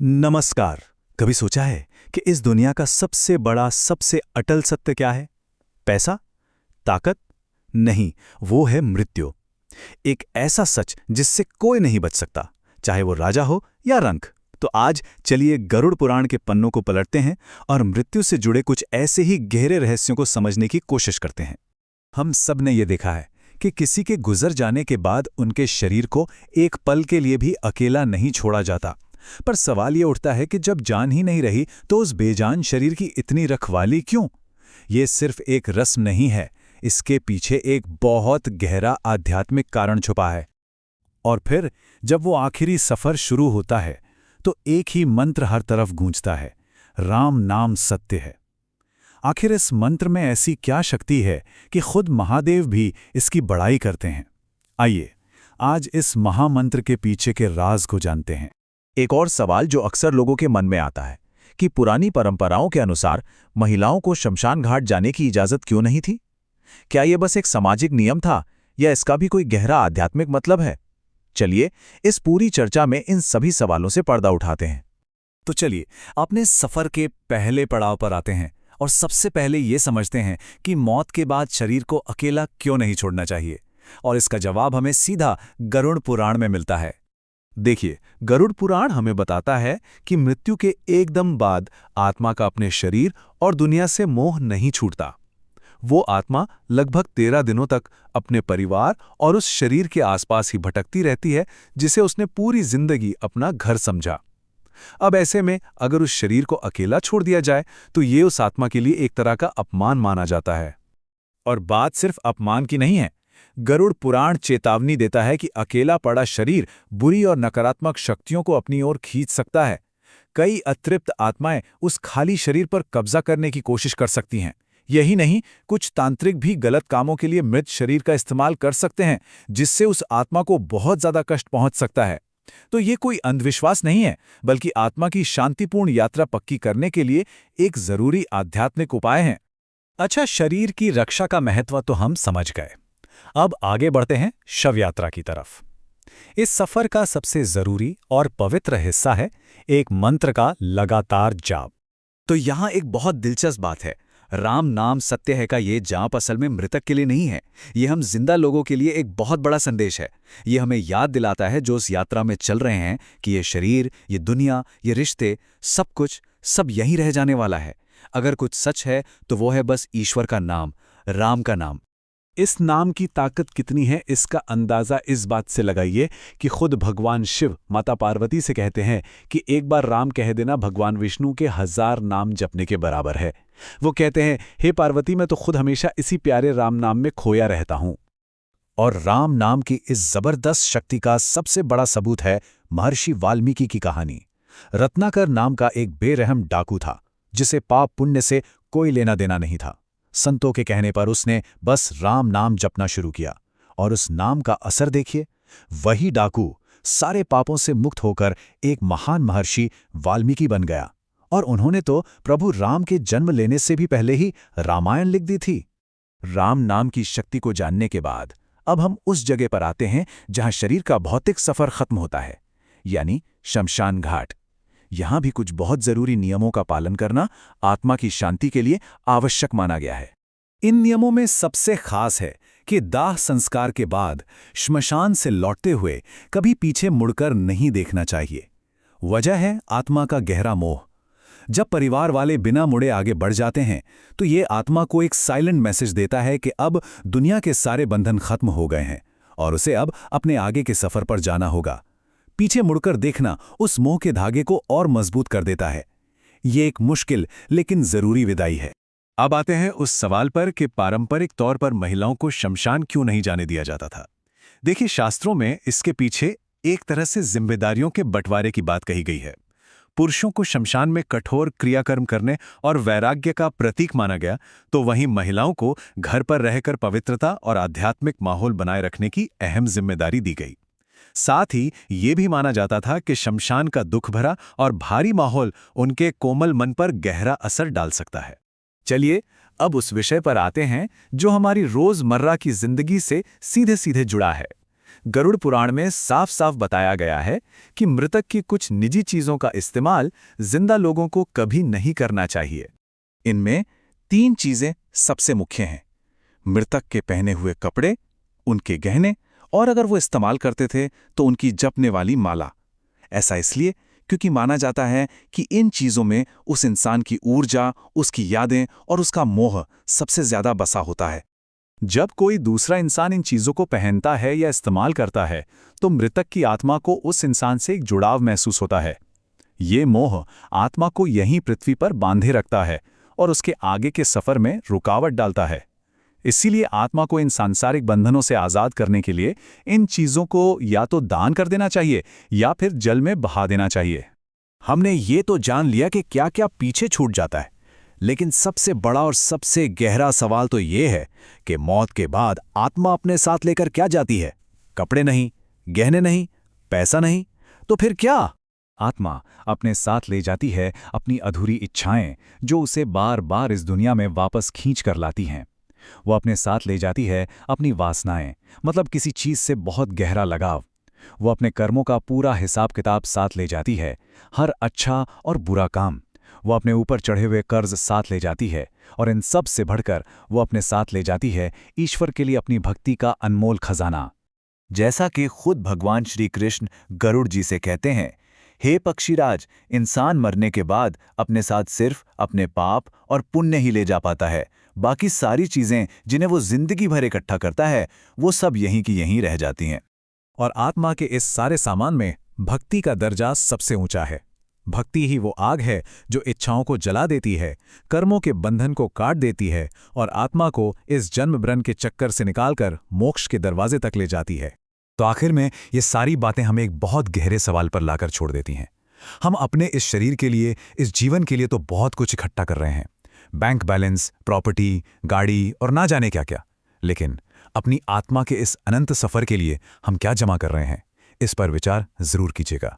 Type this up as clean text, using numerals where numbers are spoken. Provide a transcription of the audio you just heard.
नमस्कार। कभी सोचा है कि इस दुनिया का सबसे बड़ा, सबसे अटल सत्य क्या है? पैसा? ताकत? नहीं, वो है मृत्यु। एक ऐसा सच जिससे कोई नहीं बच सकता, चाहे वो राजा हो या रंक। तो आज चलिए गरुड़ पुराण के पन्नों को पलटते हैं और मृत्यु से जुड़े कुछ ऐसे ही गहरे रहस्यों को समझने की कोशिश करते हैं। हम सब ने ये देखा है कि किसी के गुजर जाने के बाद उनके शरीर को एक पल के लिए भी अकेला नहीं छोड़ा जाता। पर सवाल ये उठता है कि जब जान ही नहीं रही तो उस बेजान शरीर की इतनी रखवाली क्यों? ये सिर्फ एक रस्म नहीं है, इसके पीछे एक बहुत गहरा आध्यात्मिक कारण छुपा है। और फिर जब वो आखिरी सफर शुरू होता है तो एक ही मंत्र हर तरफ गूंजता है, राम नाम सत्य है। आखिर इस मंत्र में ऐसी क्या शक्ति है कि खुद महादेव भी इसकी बड़ाई करते हैं? आइए आज इस महामंत्र के पीछे के राज को जानते हैं। एक और सवाल जो अक्सर लोगों के मन में आता है कि पुरानी परंपराओं के अनुसार महिलाओं को शमशान घाट जाने की इजाजत क्यों नहीं थी? क्या यह बस एक सामाजिक नियम था या इसका भी कोई गहरा आध्यात्मिक मतलब है? चलिए इस पूरी चर्चा में इन सभी सवालों से पर्दा उठाते हैं। तो चलिए अपने सफर के पहले पड़ाव पर आते हैं और सबसे पहले ये समझते हैं कि मौत के बाद शरीर को अकेला क्यों नहीं छोड़ना चाहिए। और इसका जवाब हमें सीधा गरुड़ पुराण में मिलता है। देखिए, गरुड़ पुराण हमें बताता है कि मृत्यु के एकदम बाद आत्मा का अपने शरीर और दुनिया से मोह नहीं छूटता। वो आत्मा लगभग 13 दिनों तक अपने परिवार और उस शरीर के आसपास ही भटकती रहती है जिसे उसने पूरी जिंदगी अपना घर समझा। अब ऐसे में अगर उस शरीर को अकेला छोड़ दिया जाए तो ये उस आत्मा के लिए एक तरह का अपमान माना जाता है। और बात सिर्फ अपमान की नहीं है। गरुड़ पुराण चेतावनी देता है कि अकेला पड़ा शरीर बुरी और नकारात्मक शक्तियों को अपनी ओर खींच सकता है। कई अतृप्त आत्माएं उस खाली शरीर पर कब्जा करने की कोशिश कर सकती हैं। यही नहीं, कुछ तांत्रिक भी गलत कामों के लिए मृत शरीर का इस्तेमाल कर सकते हैं, जिससे उस आत्मा को बहुत ज्यादा कष्ट पहुंच सकता है। तो ये कोई अंधविश्वास नहीं है, बल्कि आत्मा की शांतिपूर्ण यात्रा पक्की करने के लिए एक जरूरी आध्यात्मिक उपाय है। अच्छा, शरीर की रक्षा का महत्व तो हम समझ गए। अब आगे बढ़ते हैं शव यात्रा की तरफ। इस सफर का सबसे जरूरी और पवित्र हिस्सा है एक मंत्र का लगातार जाप। तो यहां एक बहुत दिलचस्प बात है। राम नाम सत्य है का ये जाप असल में मृतक के लिए नहीं है, ये हम जिंदा लोगों के लिए एक बहुत बड़ा संदेश है। ये हमें याद दिलाता है जो इस यात्रा में चल रहे हैं कि ये शरीर, ये दुनिया, ये रिश्ते, सब कुछ, सब यहीं रह जाने वाला है। अगर कुछ सच है तो वो है बस ईश्वर का नाम, राम का नाम। इस नाम की ताकत कितनी है इसका अंदाजा इस बात से लगाइए कि खुद भगवान शिव माता पार्वती से कहते हैं कि एक बार राम कह देना भगवान विष्णु के 1000 नाम जपने के बराबर है। वो कहते हैं, हे पार्वती, मैं तो खुद हमेशा इसी प्यारे राम नाम में खोया रहता हूं। और राम नाम की इस जबरदस्त शक्ति का सबसे बड़ा सबूत है महर्षि वाल्मीकि की कहानी। रत्नाकर नाम का एक बेरहम डाकू था जिसे पाप पुण्य से कोई लेना देना नहीं था। संतों के कहने पर उसने बस राम नाम जपना शुरू किया और उस नाम का असर देखिए। वही डाकू सारे पापों से मुक्त होकर एक महान महर्षि वाल्मीकि बन गया। और उन्होंने तो प्रभु राम के जन्म लेने से भी पहले ही रामायण लिख दी थी। राम नाम की शक्ति को जानने के बाद अब हम उस जगह पर आते हैं जहां शरीर का भौतिक सफर खत्म होता है, यानी शमशान घाट। यहां भी कुछ बहुत जरूरी नियमों का पालन करना आत्मा की शांति के लिए आवश्यक माना गया है। इन नियमों में सबसे खास है कि दाह संस्कार के बाद श्मशान से लौटते हुए कभी पीछे मुड़कर नहीं देखना चाहिए। वजह है आत्मा का गहरा मोह। जब परिवार वाले बिना मुड़े आगे बढ़ जाते हैं तो ये आत्मा को एक साइलेंट मैसेज देता है कि अब दुनिया के सारे बंधन खत्म हो गए हैं और उसे अब अपने आगे के सफर पर जाना होगा। पीछे मुड़कर देखना उस मोह के धागे को और मजबूत कर देता है। ये एक मुश्किल लेकिन जरूरी विदाई है। अब आते हैं उस सवाल पर कि पारंपरिक तौर पर महिलाओं को शमशान क्यों नहीं जाने दिया जाता था। देखिए, शास्त्रों में इसके पीछे एक तरह से जिम्मेदारियों के बंटवारे की बात कही गई है। पुरुषों को शमशान में कठोर क्रियाकर्म करने और वैराग्य का प्रतीक माना गया, तो वहीं महिलाओं को घर पर रहकर पवित्रता और आध्यात्मिक माहौल बनाए रखने की अहम जिम्मेदारी दी गई। साथ ही ये भी माना जाता था कि शमशान का दुख भरा और भारी माहौल उनके कोमल मन पर गहरा असर डाल सकता है। चलिए अब उस विषय पर आते हैं जो हमारी रोजमर्रा की जिंदगी से सीधे सीधे जुड़ा है। गरुड़ पुराण में साफ साफ बताया गया है कि मृतक की कुछ निजी चीजों का इस्तेमाल जिंदा लोगों को कभी नहीं करना चाहिए। इनमें 3 चीजें सबसे मुख्य हैं: मृतक के पहने हुए कपड़े, उनके गहने, और अगर वो इस्तेमाल करते थे तो उनकी जपने वाली माला। ऐसा इसलिए क्योंकि माना जाता है कि इन चीजों में उस इंसान की ऊर्जा, उसकी यादें और उसका मोह सबसे ज्यादा बसा होता है। जब कोई दूसरा इंसान इन चीजों को पहनता है या इस्तेमाल करता है तो मृतक की आत्मा को उस इंसान से एक जुड़ाव महसूस होता है। ये मोह आत्मा को यहीं पृथ्वी पर बांधे रखता है और उसके आगे के सफर में रुकावट डालता है। इसीलिए आत्मा को इन सांसारिक बंधनों से आजाद करने के लिए इन चीजों को या तो दान कर देना चाहिए या फिर जल में बहा देना चाहिए। हमने ये तो जान लिया कि क्या क्या पीछे छूट जाता है, लेकिन सबसे बड़ा और सबसे गहरा सवाल तो ये है कि मौत के बाद आत्मा अपने साथ लेकर क्या जाती है? कपड़े नहीं, गहने नहीं, पैसा नहीं, तो फिर क्या? आत्मा अपने साथ ले जाती है अपनी अधूरी इच्छाएं, जो उसे बार बार इस दुनिया में वापस खींच कर लाती हैं। वो अपने साथ ले जाती है अपनी वासनाएं, मतलब किसी चीज से बहुत गहरा लगाव। वो अपने कर्मों का पूरा हिसाब किताब साथ ले जाती है, हर अच्छा और बुरा काम। वो अपने ऊपर चढ़े हुए कर्ज साथ ले जाती है, और इन सब से बढ़कर वो अपने साथ ले जाती है ईश्वर के लिए अपनी भक्ति का अनमोल खजाना। जैसा कि खुद भगवान श्री कृष्ण गरुड़ जी से कहते हैं, हे पक्षीराज, इंसान मरने के बाद अपने साथ सिर्फ अपने पाप और पुण्य ही ले जा पाता है। बाकी सारी चीजें जिन्हें वो जिंदगी भर इकट्ठा करता है, वो सब यहीं की यहीं रह जाती हैं। और आत्मा के इस सारे सामान में भक्ति का दर्जा सबसे ऊंचा है। भक्ति ही वो आग है जो इच्छाओं को जला देती है, कर्मों के बंधन को काट देती है और आत्मा को इस जन्म मरण के चक्कर से निकालकर मोक्ष के दरवाजे तक ले जाती है। तो आखिर में ये सारी बातें हमें एक बहुत गहरे सवाल पर लाकर छोड़ देती हैं। हम अपने इस शरीर के लिए, इस जीवन के लिए तो बहुत कुछ इकट्ठा कर रहे हैं, बैंक बैलेंस, प्रॉपर्टी, गाड़ी और ना जाने क्या क्या, लेकिन अपनी आत्मा के इस अनंत सफर के लिए हम क्या जमा कर रहे हैं? इस पर विचार जरूर कीजिएगा।